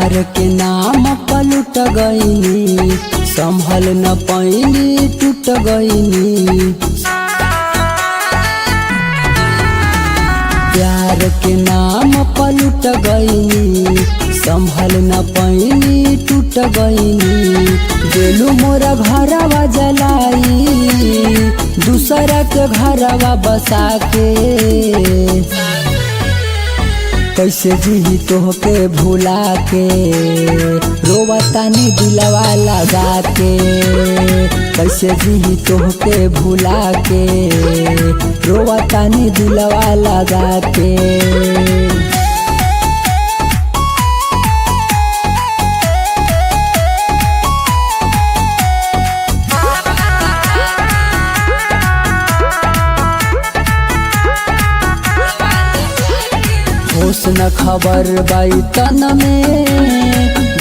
प्यार के नाम पलट गईनी, संभल न पैनी टूट गईनी। प्यार के नाम पलट गईनी, संभल न पैनी टूट गईनी। दिलू मोरा घरवा जलाई, दूसरा के घरवा बसा के। कैसे जी तोहके भुला के, रोवतानी दिलवा लगा के। कैसे जी तोहके भुला के, रोवतानी दिलवा लगा के। होश न खबर बाई तन में,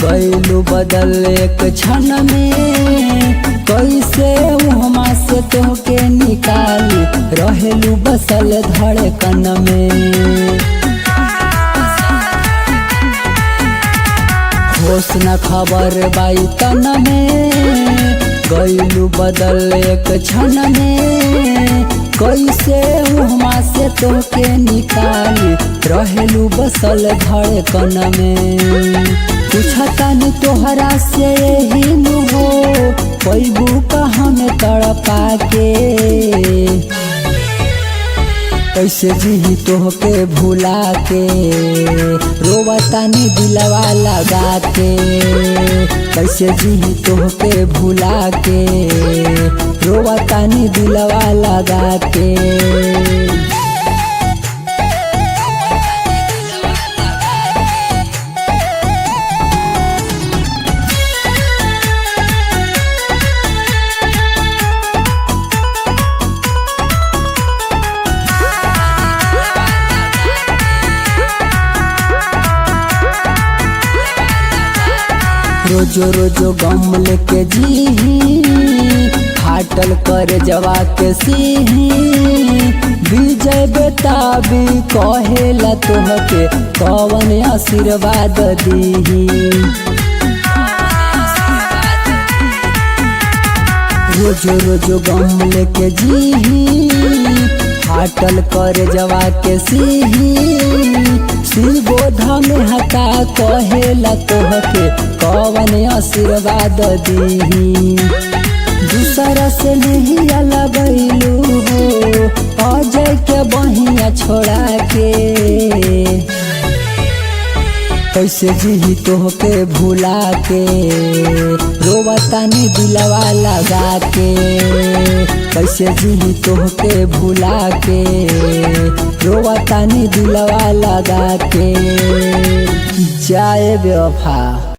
गईलू बदल एक क्षण में। कैसे वहाँ से तोहके निकाली, रहेलू बसल धड़कन में। होश न खबर बाई तन में, गईलू बदल एक क्षण में। कैसे वहाँ से तोहके निकाली, रहेलू बसल धड़कन में। पूछतानी तोहरा से यही नु हो, पैबू का हमें तड़पा के। कैसे जी तोहके भुला के, रोवतानी दिलवा लगा के। कैसे जी तोहके भुला के, रोवतानी दिलवा लगा के। रोजो रोजो गम लेके जी, फाटल कर जवा के सीही। विजय बेताबी कहेला तोहके, कवन आशीर्वाद दीही। रोजो रोजो गम लेके जी, फाटल कर जवा के सीही। शिवबोधा में हटा कहेला तोहके, कवन आशीर्वाद दीही। दूसरा से नहीं लगैलू हो, अजय के बहिया छोड़ा के। कैसे जी तोहके भुला के, रोवतानी दिलवा लगा के। कैसे जी तोहके भुला के, रोवतानी दिलवा लगा के। जाए बेवफा।